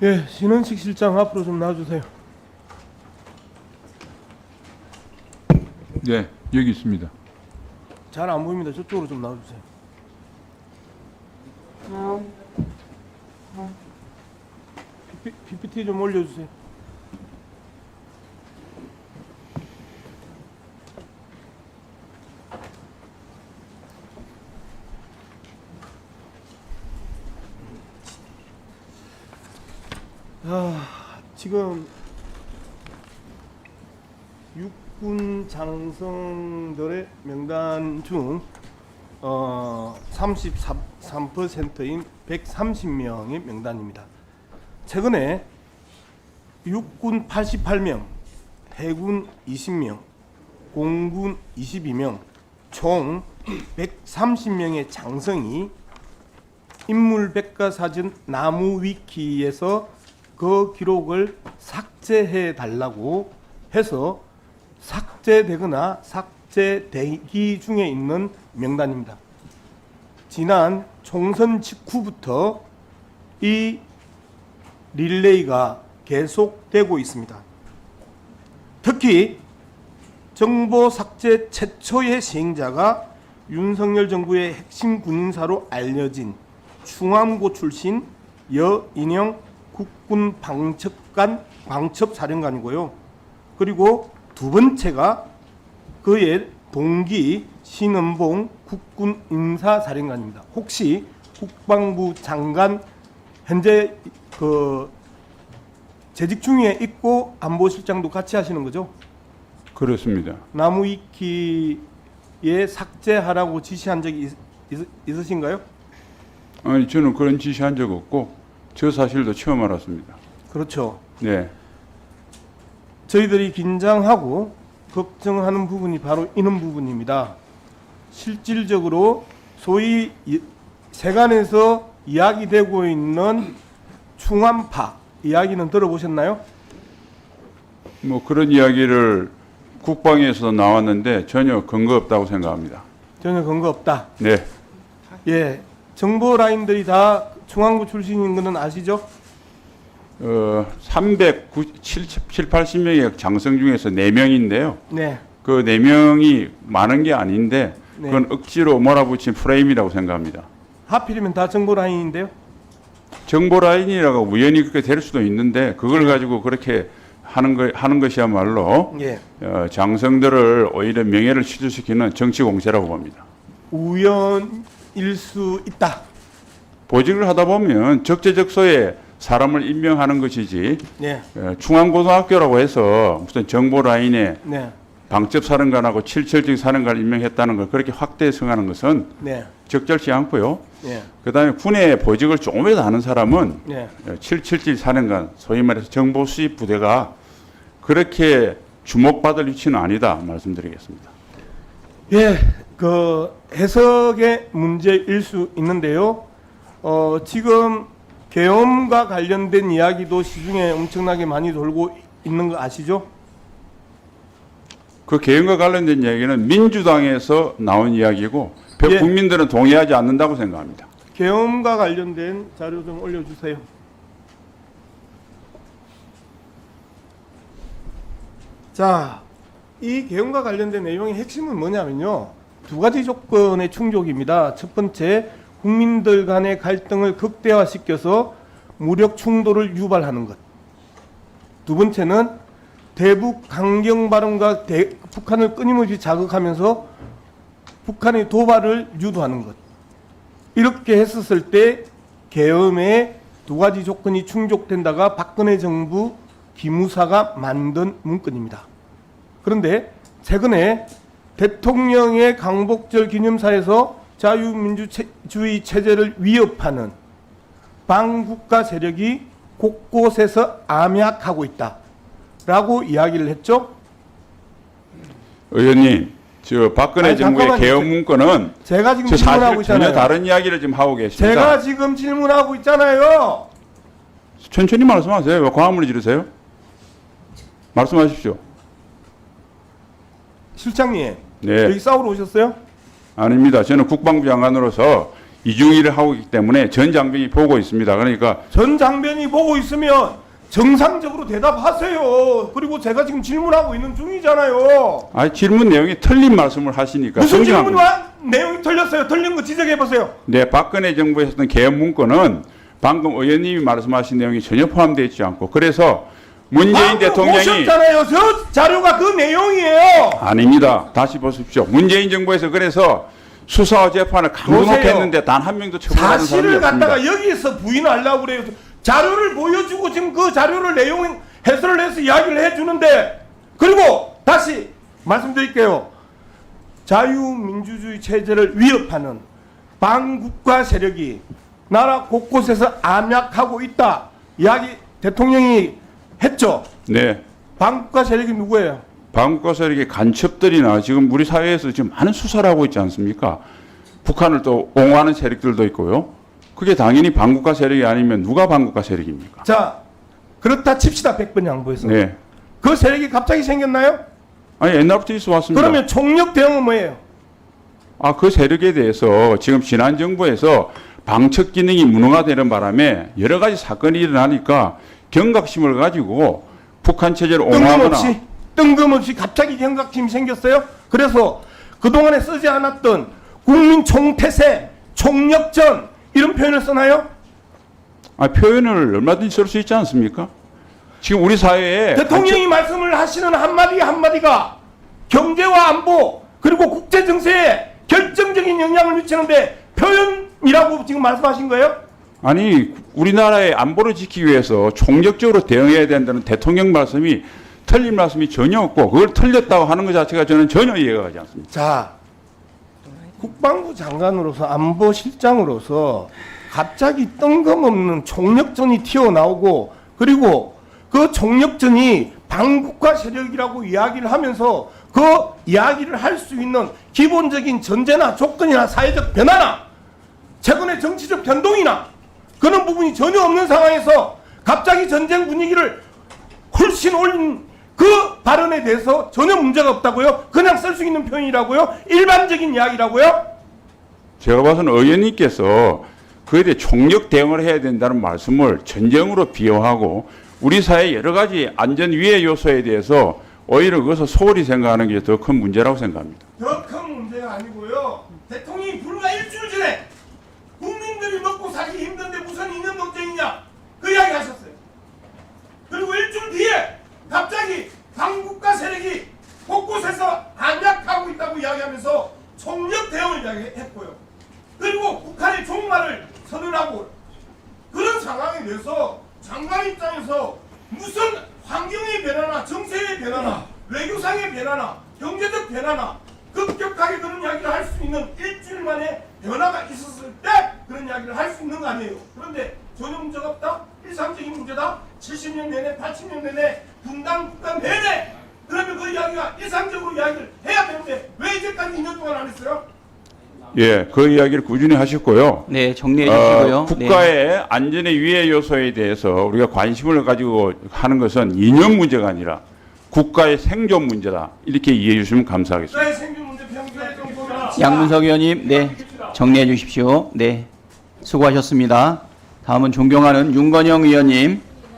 예, 신원식 실장 앞으로 좀 나와주세요. 네, 여기 있습니다. 잘 안 보입니다. 저쪽으로 좀 나와주세요. PPT 좀 올려주세요. 지금 육군 장성들의 명단 중 33%인 130명의 명단입니다. 최근에 육군 88명, 해군 20명, 공군 22명, 총 130명의 장성이 인물백과사전 나무위키에서 그 기록을 삭제해 달라고 해서 삭제되거나 삭제되기 중에 있는 명단입니다. 지난 총선 직후부터 이 릴레이가 계속되고 있습니다. 특히 정보 삭제 최초의 시행자가 윤석열 정부의 핵심 군인사로 알려진 충암고 출신 여인영 국군 방첩사령관이고요. 그리고 두 번째가 그의 동기 신은봉 국군 인사사령관입니다. 혹시 국방부 장관 현재 재직 중에 있고 안보실장도 같이 하시는 거죠? 그렇습니다. 나무위키에 삭제하라고 지시한 적이 있으신가요? 아니, 저는 그런 지시한 적 없고 저 사실도 처음 알았습니다. 그렇죠. 네, 저희들이 긴장하고 걱정하는 부분이 바로 이런 부분입니다. 실질적으로 소위 세간에서 이야기되고 있는 충암파 이야기는 들어보셨나요? 뭐 그런 이야기를 국방에서 나왔는데 전혀 근거 없다고 생각합니다. 전혀 근거 없다. 네, 예, 정보 라인들이 다 중앙부 출신인 것은 아시죠? 80명의 장성 중에서 4명인데요. 네. 그 4명이 많은 게 아닌데 네. 그건 억지로 몰아붙인 프레임이라고 생각합니다. 하필이면 다 정보 라인인데요. 정보 라인이라고 우연히 그렇게 될 수도 있는데 그걸 가지고 그렇게 하는 것이야말로 예. 장성들을 오히려 명예를 취소시키는 정치 공세라고 봅니다. 우연일 수 있다. 보직을 하다 보면 적재적소에 사람을 임명하는 것이지 네. 중앙고등학교라고 해서 무슨 정보 라인에 네. 방첩사령관하고 칠철직 사령관을 임명했다는 걸 그렇게 확대 해석하는 것은 네. 적절치 않고요. 네. 그다음에 군의 보직을 조금이라도 아는 사람은 네. 777 사령관, 소위 말해서 정보 수집 부대가 그렇게 주목받을 위치는 아니다 말씀드리겠습니다. 예, 그 해석의 문제일 수 있는데요. 지금 계엄과 관련된 이야기도 시중에 엄청나게 많이 돌고 있는 거 아시죠? 그 개헌과 관련된 이야기는 민주당에서 나온 이야기고 예. 국민들은 동의하지 않는다고 생각합니다. 계엄과 관련된 자료 좀 올려주세요. 자, 이 계엄과 관련된 내용의 핵심은 뭐냐면요. 두 가지 조건의 충족입니다. 첫 번째, 국민들 간의 갈등을 극대화시켜서 무력 충돌을 유발하는 것. 두 번째는 대북 강경 발언과 북한을 끊임없이 자극하면서 북한의 도발을 유도하는 것. 이렇게 했었을 때 계엄의 두 가지 조건이 충족된다가 박근혜 정부 기무사가 만든 문건입니다. 그런데 최근에 대통령의 광복절 기념사에서 자유민주주의 체제를 위협하는 반국가 세력이 곳곳에서 암약하고 있다라고 이야기를 했죠. 의원님, 저 박근혜 아니, 정부의 잠깐만요. 개헌 문건은 제가 지금 저 질문하고 사실 전혀 있잖아요. 다른 이야기를 지금 하고 계십니다. 제가 지금 질문하고 있잖아요. 천천히 말씀하세요. 왜 광화문을 지르세요? 말씀하십시오. 실장님, 네, 여기 싸우러 오셨어요? 아닙니다. 저는 국방부 장관으로서 이중일을 하고 있기 때문에 전 장병이 보고 있습니다. 그러니까 전 장변이 보고 있으면 정상적으로 대답하세요. 그리고 제가 지금 질문하고 있는 중이잖아요. 질문 내용이 틀린 말씀을 하시니까 무슨 정정한 질문과 내용이 틀렸어요? 틀린 거 지적해 보세요. 네, 박근혜 정부에서 했던 개혁 문건은 방금 의원님이 말씀하신 내용이 전혀 포함되어 있지 않고 그래서 문재인 대통령이 보셨잖아요. 저 자료가 그 내용이에요. 아닙니다. 다시 보십시오. 문재인 정부에서 그래서 수사와 재판을 강도록 보세요. 했는데 단 한 명도 처벌하는 사람이 사실을 없습니다. 갖다가 여기에서 부인하려고 그래요. 자료를 보여주고 지금 그 자료를 내용 해설을 해서 이야기를 해주는데 그리고 다시 말씀드릴게요. 자유민주주의 체제를 위협하는 반국가 세력이 나라 곳곳에서 암약하고 있다. 이야기 대통령이 했죠. 네. 반국가 세력이 누구예요? 반국가 세력의 간첩들이나 지금 우리 사회에서 지금 많은 수사를 하고 있지 않습니까? 북한을 또 옹호하는 세력들도 있고요. 그게 당연히 반국가 세력이 아니면 누가 반국가 세력입니까? 자, 그렇다 칩시다. 100번 양보해서. 네. 그 세력이 갑자기 생겼나요? 아니 옛날부터 있어 왔습니다. 그러면 총력 대응은 뭐예요? 그 세력에 대해서 지금 지난 정부에서 방첩 기능이 무능화되는 바람에 여러 가지 사건이 일어나니까 경각심을 가지고 북한 체제를 옹호하거나 뜬금없이 갑자기 경각심이 생겼어요. 그래서 그동안에 쓰지 않았던 국민 총태세, 총력전 이런 표현을 쓰나요? 표현을 얼마든지 쓸 수 있지 않습니까? 지금 우리 사회에 대통령이 말씀을 하시는 한마디 한마디가 경제와 안보 그리고 국제 정세에 결정적인 영향을 미치는데 표현이라고 지금 말씀하신 거예요? 아니 우리나라의 안보를 지키기 위해서 총력적으로 대응해야 된다는 대통령 말씀이 틀린 말씀이 전혀 없고 그걸 틀렸다고 하는 것 자체가 저는 전혀 이해가 가지 않습니다. 자, 국방부 장관으로서 안보실장으로서 갑자기 뜬금없는 총력전이 튀어나오고 그리고 그 총력전이 반국가 세력이라고 이야기를 하면서 그 이야기를 할 수 있는 기본적인 전제나 조건이나 사회적 변화나 최근의 정치적 변동이나 그런 부분이 전혀 없는 상황에서 갑자기 전쟁 분위기를 훨씬 올린 그 발언에 대해서 전혀 문제가 없다고요? 그냥 쓸 수 있는 표현이라고요? 일반적인 이야기라고요? 제가 봐서는 의원님께서 그에 대해 총력 대응을 해야 된다는 말씀을 전쟁으로 비유하고 우리 사회 여러 가지 안전 위해 요소에 대해서 오히려 그것을 소홀히 생각하는 게 더 큰 문제라고 생각합니다. 더 큰 문제가 아니고요. 대통령이 불과 일주일 전에 국민들이 먹고 살기 힘든데 무슨 이념 논쟁이냐 그 이야기 하셨어요. 그리고 일주일 뒤에 갑자기 반국가 세력이 곳곳에서 안약하고 있다고 이야기하면서 총력 대응을 이야기했고요. 그리고 북한의 종말을 선언하고 그런 상황에 대해서 장관 입장에서 무슨 환경의 변화나 정세의 변화나 외교상의 변화나 경제적 변화나 급격하게 그런 이야기를 할 수 있는 일주일 만에 변화가 있었을 때 그런 이야기를 할 수 있는 거 아니에요. 그런데 전혀 문제가 없다? 일상적인 문제다? 70년 내내 80년 내내 분단 국가 내내 그러면 그 이야기가 일상적으로 이야기를 해야 되는데 왜 이제까지 2년 동안 안 했어요? 예, 그 이야기를 꾸준히 하셨고요. 네, 정리해 주시고요. 국가의 안전의 위해 요소에 대해서 우리가 관심을 가지고 하는 것은 이념 문제가 아니라 국가의 생존 문제다. 이렇게 이해해 주시면 감사하겠습니다. 국가의 생존 문제 평소에 좀 보면 양문석 의원님, 네, 정리해 주십시오. 네, 수고하셨습니다. 다음은 존경하는 윤건영 의원님.